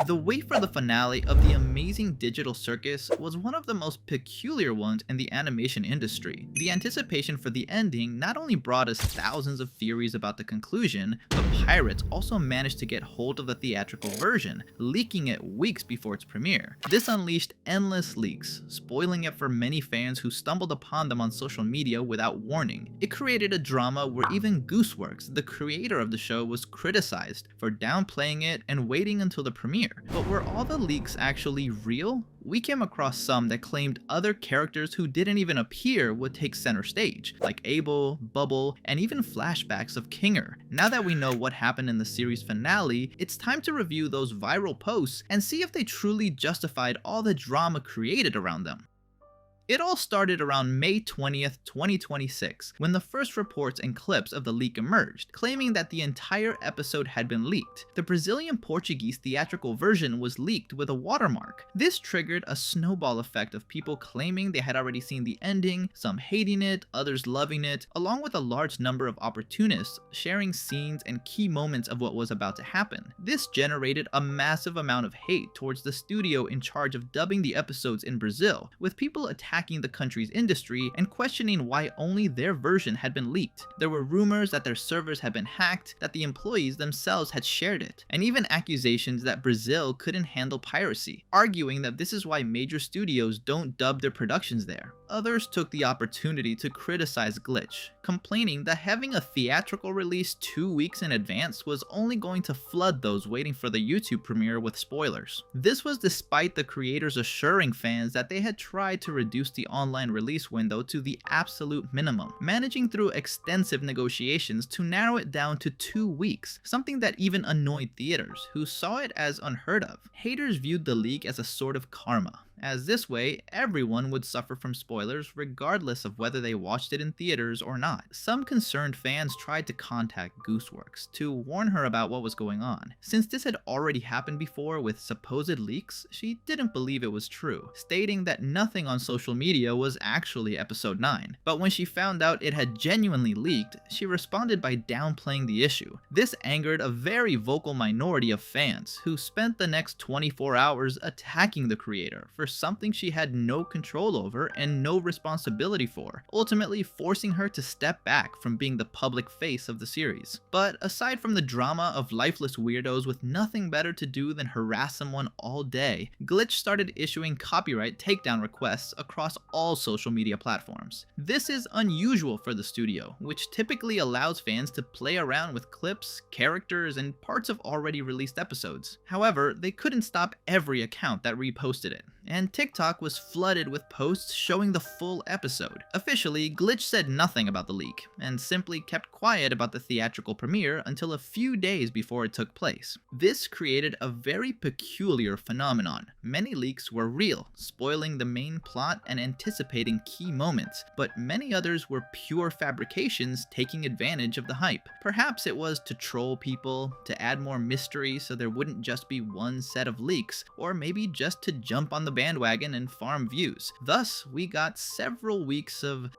The wait for the finale of the amazing digital circus was one of the most peculiar ones in the animation industry. The anticipation for the ending not only brought us thousands of theories about the conclusion, but pirates also managed to get hold of the theatrical version, leaking it weeks before its premiere. This unleashed endless leaks, spoiling it for many fans who stumbled upon them on social media without warning. It created a drama where even Gooseworks, the creator of the show, was criticized for downplaying it and waiting until the premiere. But were all the leaks actually real? We came across some that claimed other characters who didn't even appear would take center stage, like Abel, Bubble, and even flashbacks of Kinger. Now that we know what happened in the series finale, it's time to review those viral posts and see if they truly justified all the drama created around them. It all started around May 20th, 2026, when the first reports and clips of the leak emerged, claiming that the entire episode had been leaked. The Brazilian-Portuguese theatrical version was leaked with a watermark. This triggered a snowball effect of people claiming they had already seen the ending, some hating it, others loving it, along with a large number of opportunists sharing scenes and key moments of what was about to happen. This generated a massive amount of hate towards the studio in charge of dubbing the episodes in Brazil, with people attacking the country's industry and questioning why only their version had been leaked. There were rumors that their servers had been hacked, that the employees themselves had shared it, and even accusations that Brazil couldn't handle piracy, arguing that this is why major studios don't dub their productions there. Others took the opportunity to criticize Glitch, complaining that having a theatrical release 2 weeks in advance was only going to flood those waiting for the YouTube premiere with spoilers. This was despite the creators assuring fans that they had tried to reduce the online release window to the absolute minimum, managing through extensive negotiations to narrow it down to 2 weeks, something that even annoyed theaters, who saw it as unheard of. Haters viewed the leak as a sort of karma, as this way everyone would suffer from spoilers regardless of whether they watched it in theaters or not. Some concerned fans tried to contact Gooseworks to warn her about what was going on. Since this had already happened before with supposed leaks, she didn't believe it was true, stating that nothing on social media was actually episode 9. But when she found out it had genuinely leaked, she responded by downplaying the issue. This angered a very vocal minority of fans, who spent the next 24 hours attacking the creator for something she had no control over and no responsibility for, ultimately forcing her to step back from being the public face of the series. But aside from the drama of lifeless weirdos with nothing better to do than harass someone all day, Glitch started issuing copyright takedown requests across all social media platforms. This is unusual for the studio, which typically allows fans to play around with clips, characters, and parts of already released episodes. However, they couldn't stop every account that reposted it, and TikTok was flooded with posts showing the full episode. Officially, Glitch said nothing about the leak, and simply kept quiet about the theatrical premiere until a few days before it took place. This created a very peculiar phenomenon. Many leaks were real, spoiling the main plot and anticipating key moments, but many others were pure fabrications taking advantage of the hype. Perhaps it was to troll people, to add more mystery so there wouldn't just be one set of leaks, or maybe just to jump on the bandwagon and farm views. Thus, we got several weeks of...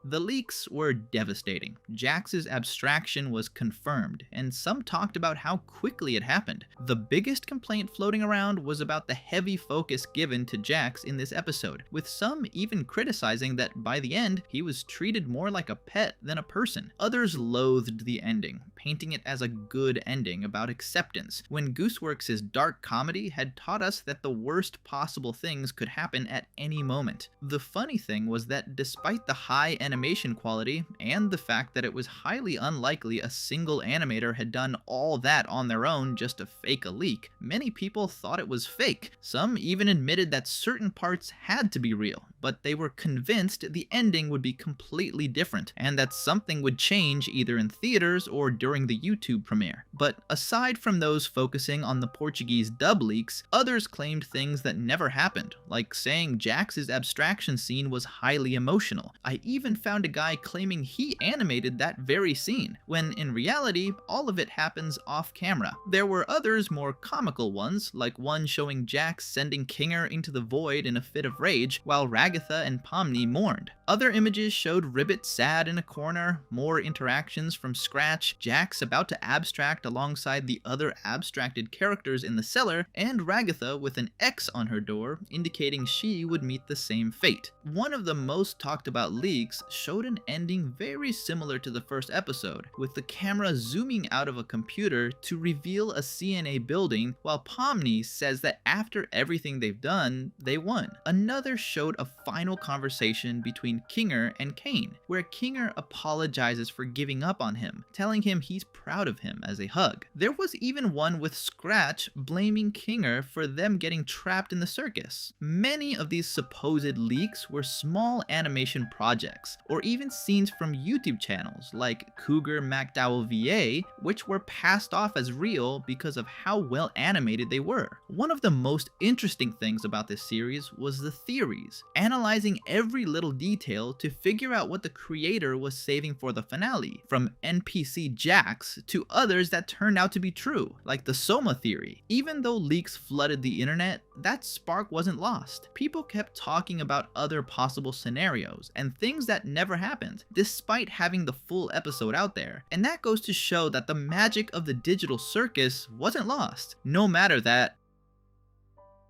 The leaks were devastating. Jax's abstraction was confirmed, and some talked about how quickly it happened. The biggest complaint floating around was about the heavy focus given to Jax in this episode, with some even criticizing that by the end, he was treated more like a pet than a person. Others loathed the ending, painting it as a good ending about acceptance, when Gooseworks' dark comedy had taught us that the worst possible things could happen at any moment. The funny thing was that despite the high animation quality and the fact that it was highly unlikely a single animator had done all that on their own just to fake a leak, many people thought it was fake. Some even admitted that certain parts had to be real, but they were convinced the ending would be completely different and that something would change either in theaters or during the YouTube premiere. But aside from those focusing on the Portuguese dub leaks, others claimed things that never happened, like saying Jax's abstraction scene was highly emotional. I even found a guy claiming he animated that very scene, when in reality, all of it happens off camera. There were others more comical ones, like one showing Jax sending Kinger into the void in a fit of rage, while Ragatha and Pomni mourned. Other images showed Ribbit sad in a corner, more interactions from Scratch, Jax Jax about to abstract alongside the other abstracted characters in the cellar, and Ragatha with an X on her door indicating she would meet the same fate. One of the most talked about leaks showed an ending very similar to the first episode, with the camera zooming out of a computer to reveal a CNA building, while Pomni says that after everything they've done, they won. Another showed a final conversation between Kinger and Kane, where Kinger apologizes for giving up on him, telling him he's proud of him as a hug. There was even one with Scratch blaming Kinger for them getting trapped in the circus. Many of these supposed leaks were small animation projects, or even scenes from YouTube channels like Cougar McDowell VA, which were passed off as real because of how well animated they were. One of the most interesting things about this series was the theories, analyzing every little detail to figure out what the creator was saving for the finale, from NPC Jax to others that turned out to be true, like the Soma theory. Even though leaks flooded the internet, that spark wasn't lost. People kept talking about other possible scenarios and things that never happened, despite having the full episode out there. And that goes to show that the magic of the digital circus wasn't lost, no matter that.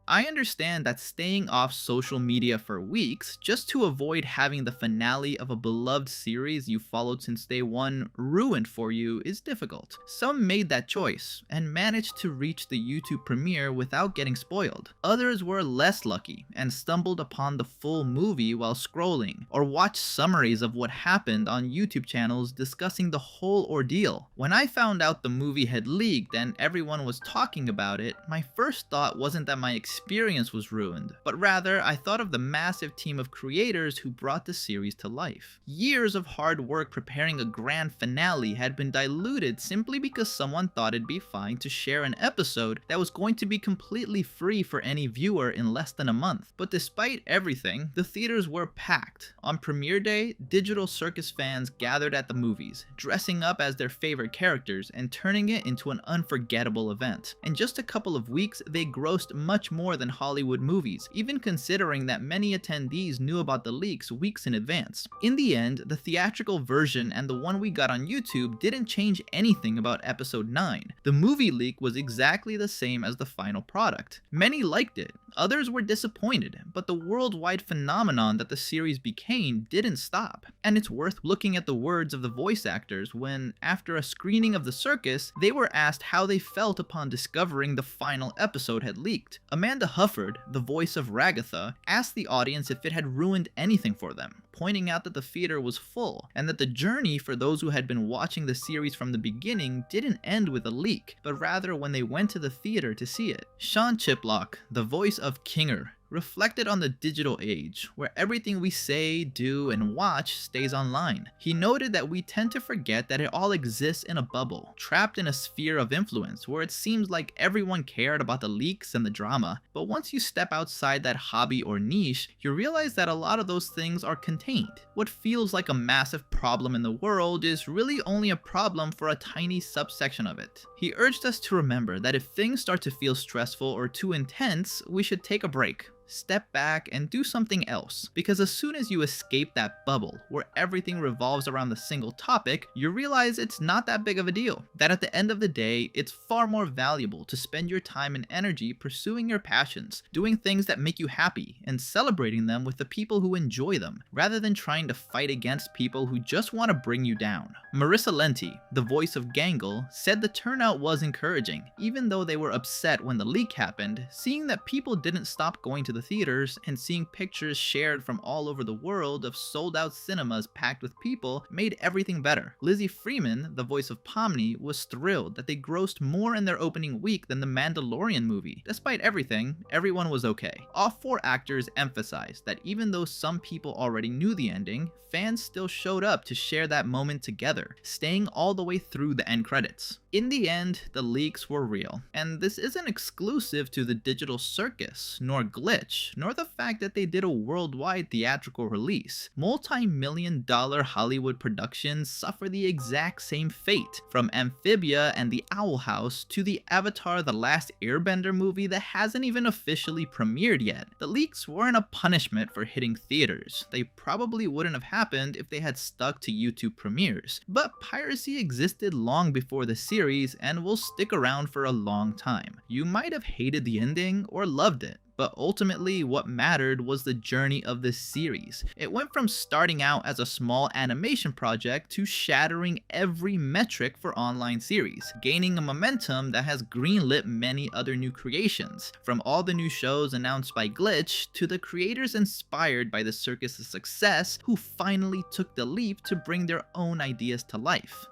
I understand that staying off social media for weeks just to avoid having the finale of a beloved series you followed since day one ruined for you is difficult. Some made that choice and managed to reach the YouTube premiere without getting spoiled. Others were less lucky and stumbled upon the full movie while scrolling, or watched summaries of what happened on YouTube channels discussing the whole ordeal. When I found out the movie had leaked and everyone was talking about it, my first thought wasn't that my experience was ruined, but rather I thought of the massive team of creators who brought the series to life. Years of hard work preparing a grand finale had been diluted simply because someone thought it'd be fine to share an episode that was going to be completely free for any viewer in less than a month. But despite everything, the theaters were packed. On premiere day, Digital Circus fans gathered at the movies, dressing up as their favorite characters and turning it into an unforgettable event. In just a couple of weeks, they grossed much more than Hollywood movies, even considering that many attendees knew about the leaks weeks in advance. In the end, the theatrical version and the one we got on YouTube didn't change anything about episode 9. The movie leak was exactly the same as the final product. Many liked it, others were disappointed, but the worldwide phenomenon that the series became didn't stop. And it's worth looking at the words of the voice actors when, after a screening of the circus, they were asked how they felt upon discovering the final episode had leaked. Amanda Hufford, the voice of Ragatha, asked the audience if it had ruined anything for them, pointing out that the theater was full, and that the journey for those who had been watching the series from the beginning didn't end with a leak, but rather when they went to the theater to see it. Sean Chiplock, the voice of Kinger, reflected on the digital age, where everything we say, do, and watch stays online. He noted that we tend to forget that it all exists in a bubble, trapped in a sphere of influence where it seems like everyone cared about the leaks and the drama, but once you step outside that hobby or niche, you realize that a lot of those things are contained. What feels like a massive problem in the world is really only a problem for a tiny subsection of it. He urged us to remember that if things start to feel stressful or too intense, we should take a break. Step back and do something else, because as soon as you escape that bubble where everything revolves around the single topic, you realize it's not that big of a deal. That at the end of the day, it's far more valuable to spend your time and energy pursuing your passions, doing things that make you happy, and celebrating them with the people who enjoy them, rather than trying to fight against people who just want to bring you down. Marissa Lenti, the voice of Gangle, said the turnout was encouraging, even though they were upset when the leak happened. Seeing that people didn't stop going to the theaters and seeing pictures shared from all over the world of sold-out cinemas packed with people made everything better. Lizzie Freeman, the voice of Pomni, was thrilled that they grossed more in their opening week than the Mandalorian movie. Despite everything, everyone was okay. All four actors emphasized that even though some people already knew the ending, fans still showed up to share that moment together, staying all the way through the end credits. In the end, the leaks were real, and this isn't exclusive to the digital circus, nor glitch, nor the fact that they did a worldwide theatrical release. Multi-million-dollar Hollywood productions suffer the exact same fate, from Amphibia and the Owl House to the Avatar: The Last Airbender movie that hasn't even officially premiered yet. The leaks weren't a punishment for hitting theaters. They probably wouldn't have happened if they had stuck to YouTube premieres, but piracy existed long before the series and will stick around for a long time. You might have hated the ending or loved it, but ultimately what mattered was the journey of this series. It went from starting out as a small animation project to shattering every metric for online series, gaining a momentum that has greenlit many other new creations. From all the new shows announced by Glitch to the creators inspired by the circus' success who finally took the leap to bring their own ideas to life.